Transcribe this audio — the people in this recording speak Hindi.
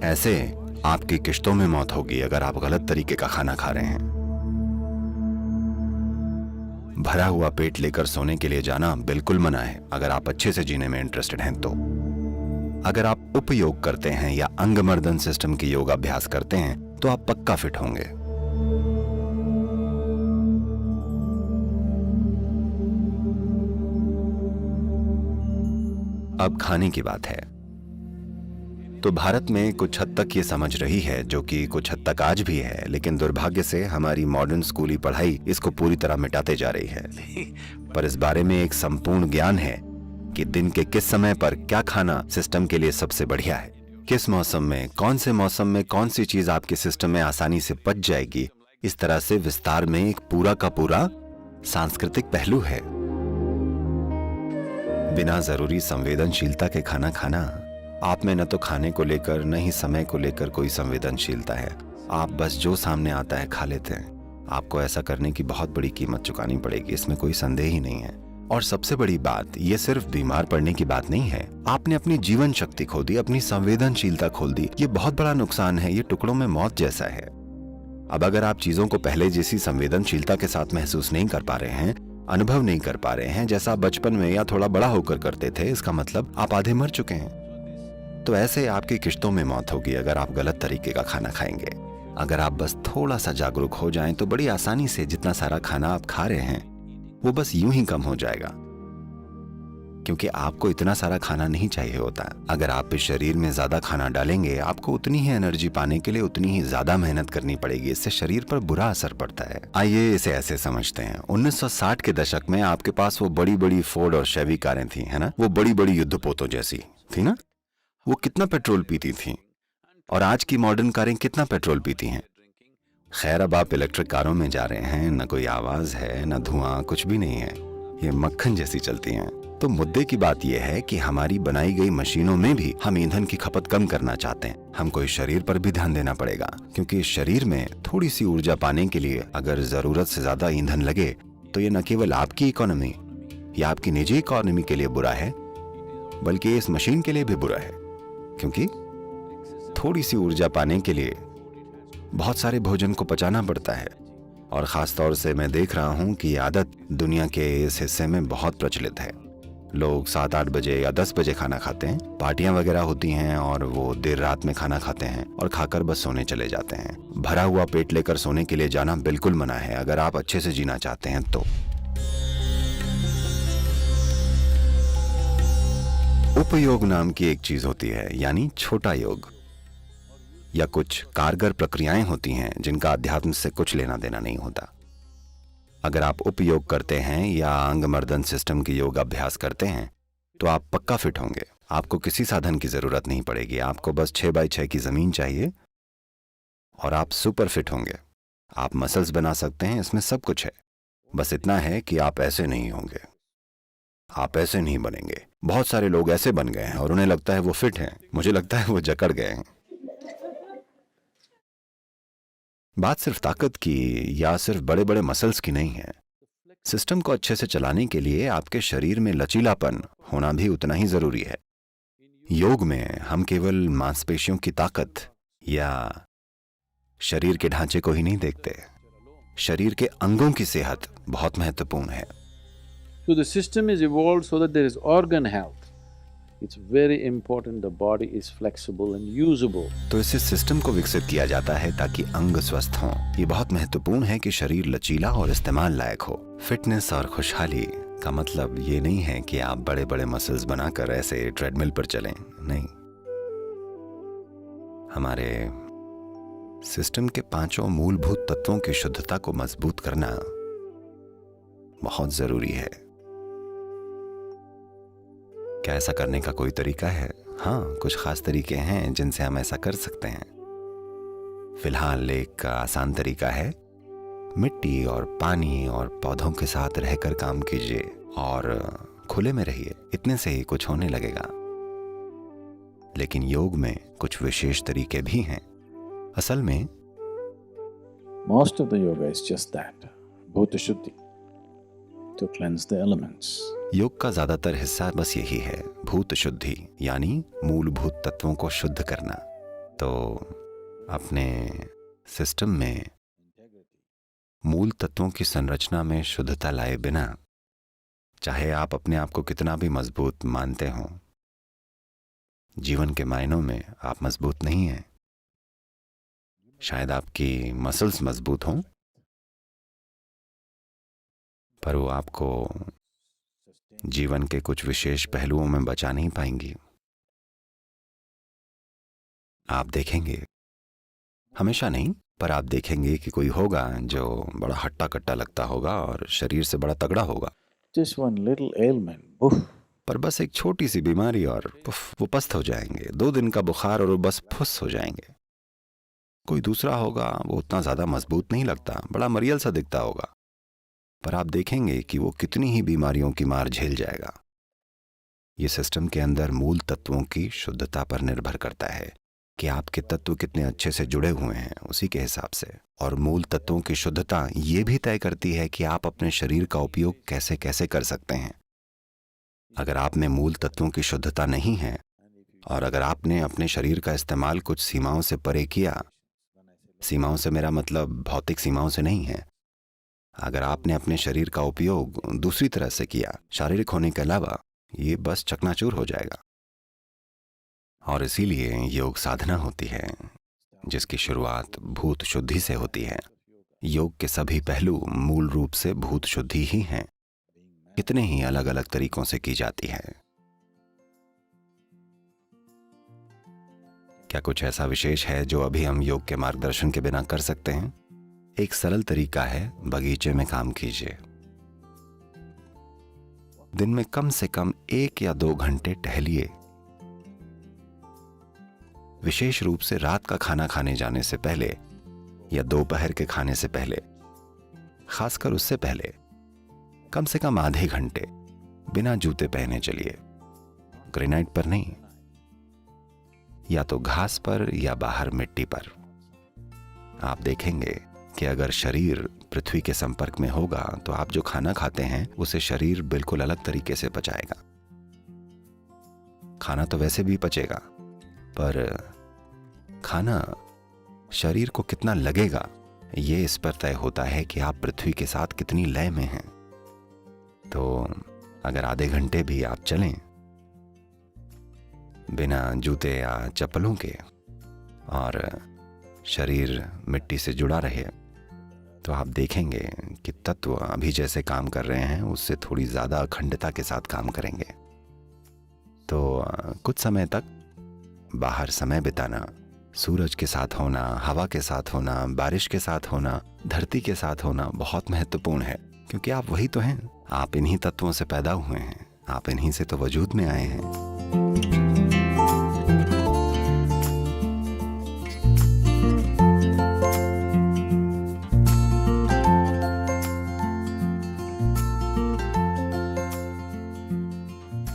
ऐसे आपकी किश्तों में मौत होगी अगर आप गलत तरीके का खाना खा रहे हैं। भरा हुआ पेट लेकर सोने के लिए जाना बिल्कुल मना है अगर आप अच्छे से जीने में इंटरेस्टेड हैं तो। अगर आप उपयोग करते हैं या अंगमर्दन सिस्टम की योग अभ्यास करते हैं तो आप पक्का फिट होंगे। अब खाने की बात है तो भारत में कुछ हद तक ये समझ रही है, जो कि कुछ हद तक आज भी है, लेकिन दुर्भाग्य से हमारी मॉडर्न स्कूली पढ़ाई इसको पूरी तरह मिटाते जा रही है। पर इस बारे में एक संपूर्ण ज्ञान है कि दिन के किस समय पर क्या खाना सिस्टम के लिए सबसे बढ़िया है, किस मौसम में, कौन से मौसम में कौन सी चीज आपके सिस्टम में आसानी से पच जाएगी। इस तरह से विस्तार में एक पूरा का पूरा सांस्कृतिक पहलू है। बिना जरूरी संवेदनशीलता के खाना खाना, आप में न तो खाने को लेकर न ही समय को लेकर कोई संवेदनशीलता है। आप बस जो सामने आता है खा लेते हैं। आपको ऐसा करने की बहुत बड़ी कीमत चुकानी पड़ेगी, इसमें कोई संदेह ही नहीं है। और सबसे बड़ी बात, ये सिर्फ बीमार पड़ने की बात नहीं है। आपने अपनी जीवन शक्ति खो दी, अपनी संवेदनशीलता खोल दी। ये बहुत बड़ा नुकसान है, ये टुकड़ों में मौत जैसा है। अब अगर आप चीजों को पहले जैसी संवेदनशीलता के साथ महसूस नहीं कर पा रहे हैं, अनुभव नहीं कर पा रहे हैं जैसा बचपन में या थोड़ा बड़ा होकर करते थे, इसका मतलब आप आधे मर चुके हैं। तो ऐसे आपकी किश्तों में मौत होगी अगर आप गलत तरीके का खाना खाएंगे। अगर आप बस थोड़ा सा जागरूक हो जाएं तो बड़ी आसानी से जितना सारा खाना आप खा रहे हैं वो बस यूं ही कम हो जाएगा, क्योंकि आपको इतना सारा खाना नहीं चाहिए होता। अगर आप इस शरीर में ज्यादा खाना डालेंगे, आपको उतनी ही एनर्जी पाने के लिए उतनी ही ज्यादा मेहनत करनी पड़ेगी। इससे शरीर पर बुरा असर पड़ता है। आइए इसे ऐसे समझते हैं, 1960 के दशक में आपके पास वो बड़ी बड़ी फोर्ड और शेवी कारें थी, है ना, वो बड़ी बड़ी युद्धपोतों जैसी थी ना। वो कितना पेट्रोल पीती थी, और आज की मॉडर्न कारें कितना पेट्रोल पीती हैं। खैर, अब आप इलेक्ट्रिक कारों में जा रहे हैं, न कोई आवाज है, न धुआं, कुछ भी नहीं है। ये मक्खन जैसी चलती हैं। तो मुद्दे की बात यह है कि हमारी बनाई गई मशीनों में भी हम ईंधन की खपत कम करना चाहते हैं। हमको इस शरीर पर भी ध्यान देना पड़ेगा, क्योंकि इस शरीर में थोड़ी सी ऊर्जा पाने के लिए अगर जरूरत से ज्यादा ईंधन लगे तो ये न केवल आपकी इकोनॉमी या आपकी निजी इकोनॉमी के लिए बुरा है, बल्कि इस मशीन के लिए भी बुरा है, क्योंकि थोड़ी सी ऊर्जा पाने के लिए बहुत सारे भोजन को पचाना पड़ता है। और खास तौर से मैं देख रहा हूं कि ये आदत दुनिया के इस हिस्से में बहुत प्रचलित है। लोग 7-8 बजे या 10 बजे खाना खाते हैं, पार्टियां वगैरह होती हैं और वो देर रात में खाना खाते हैं और खाकर बस सोने चले जाते हैं। भरा हुआ पेट लेकर सोने के लिए जाना बिल्कुल मना है अगर आप अच्छे से जीना चाहते हैं तो। उपयोग नाम की एक चीज होती है, यानी छोटा योग, या कुछ कारगर प्रक्रियाएं होती हैं जिनका अध्यात्म से कुछ लेना देना नहीं होता। अगर आप उपयोग करते हैं या अंगमर्दन सिस्टम की योग अभ्यास करते हैं तो आप पक्का फिट होंगे। आपको किसी साधन की जरूरत नहीं पड़ेगी, आपको बस 6x6 की जमीन चाहिए और आप सुपर फिट होंगे। आप मसल्स बना सकते हैं, इसमें सब कुछ है। बस इतना है कि आप ऐसे नहीं होंगे, आप ऐसे नहीं बनेंगे। बहुत सारे लोग ऐसे बन गए हैं और उन्हें लगता है वो फिट हैं। मुझे लगता है वो जकड़ गए हैं। बात सिर्फ ताकत की या सिर्फ बड़े बड़े मसल्स की नहीं है। सिस्टम को अच्छे से चलाने के लिए आपके शरीर में लचीलापन होना भी उतना ही जरूरी है। योग में हम केवल मांसपेशियों की ताकत या शरीर के ढांचे को ही नहीं देखते, शरीर के अंगों की सेहत बहुत महत्वपूर्ण है। So the system is evolved so that there is organ health. It's very important the body is flexible and usable. तो इस सिस्टम को विकसित किया जाता है ताकि अंग स्वस्थ हों। ये बहुत महत्वपूर्ण है कि शरीर लचीला और इस्तेमाल लायक हो। फिटनेस और खुशहाली का मतलब ये नहीं है कि आप बड़े बड़े मसल्स बनाकर ऐसे ट्रेडमिल पर चलें, नहीं। हमारे सिस्टम के 5 मूलभूत तत्वों की शुद्धता को मजबूत करना बहुत जरूरी है। क्या ऐसा करने का कोई तरीका है? हाँ, कुछ खास तरीके हैं जिनसे हम ऐसा कर सकते हैं। फिलहाल एक आसान तरीका है, मिट्टी और पानी और पौधों के साथ रहकर काम कीजिए और खुले में रहिए। इतने से ही कुछ होने लगेगा। लेकिन योग में कुछ विशेष तरीके भी हैं। असल में Most of the yoga is just that, bhuta shuddhi, to cleanse the elements. योग का ज्यादातर हिस्सा बस यही है, भूत शुद्धि, यानी मूलभूत तत्वों को शुद्ध करना। तो अपने सिस्टम में मूल तत्वों की संरचना में शुद्धता लाए बिना, चाहे आप अपने आप को कितना भी मजबूत मानते हों, जीवन के मायनों में आप मजबूत नहीं हैं। शायद आपकी मसल्स मजबूत हों, पर वो आपको जीवन के कुछ विशेष पहलुओं में बचा नहीं पाएंगी। आप देखेंगे, हमेशा नहीं, पर आप देखेंगे कि कोई होगा जो बड़ा हट्टा कट्टा लगता होगा और शरीर से बड़ा तगड़ा होगा, Just one little ailment, poof, पर बस एक छोटी सी बीमारी और पुफ वो पस्त हो जाएंगे। 2 दिन का बुखार और वो बस फुस हो जाएंगे। कोई दूसरा होगा, वो उतना ज़्यादा मजबूत नहीं लगता, बड़ा मरियल सा दिखता होगा, पर आप देखेंगे कि वो कितनी ही बीमारियों की मार झेल जाएगा। ये सिस्टम के अंदर मूल तत्वों की शुद्धता पर निर्भर करता है कि आपके तत्व कितने अच्छे से जुड़े हुए हैं, उसी के हिसाब से। और मूल तत्वों की शुद्धता ये भी तय करती है कि आप अपने शरीर का उपयोग कैसे कैसे कर सकते हैं। अगर आप में मूल तत्वों की शुद्धता नहीं है और अगर आपने अपने शरीर का इस्तेमाल कुछ सीमाओं से परे किया, सीमाओं से मेरा मतलब भौतिक सीमाओं से नहीं है, अगर आपने अपने शरीर का उपयोग दूसरी तरह से किया, शारीरिक होने के अलावा, ये बस चकनाचूर हो जाएगा। और इसीलिए योग साधना होती है जिसकी शुरुआत भूत शुद्धि से होती है। योग के सभी पहलू मूल रूप से भूत शुद्धि ही हैं, कितने ही अलग अलग तरीकों से की जाती है। क्या कुछ ऐसा विशेष है जो अभी हम योग के मार्गदर्शन के बिना कर सकते हैं? एक सरल तरीका है, बगीचे में काम कीजिए। दिन में कम से कम 1 या 2 घंटे टहलिए। विशेष रूप से रात का खाना खाने जाने से पहले या दोपहर के खाने से पहले, खासकर उससे पहले कम से कम आधे घंटे बिना जूते पहने चलिए। ग्रेनाइट पर नहीं, या तो घास पर या बाहर मिट्टी पर। आप देखेंगे कि अगर शरीर पृथ्वी के संपर्क में होगा तो आप जो खाना खाते हैं उसे शरीर बिल्कुल अलग तरीके से पचाएगा। खाना तो वैसे भी पचेगा, पर खाना शरीर को कितना लगेगा ये इस पर तय होता है कि आप पृथ्वी के साथ कितनी लय में हैं। तो अगर आधे घंटे भी आप चलें बिना जूते या चप्पलों के और शरीर मिट्टी से जुड़ा रहे, तो आप देखेंगे कि तत्व अभी जैसे काम कर रहे हैं उससे थोड़ी ज़्यादा अखंडता के साथ काम करेंगे। तो कुछ समय तक बाहर समय बिताना, सूरज के साथ होना, हवा के साथ होना, बारिश के साथ होना, धरती के साथ होना बहुत महत्वपूर्ण है, क्योंकि आप वही तो हैं। आप इन्हीं तत्वों से पैदा हुए हैं, आप इन्हीं से तो वजूद में आए हैं।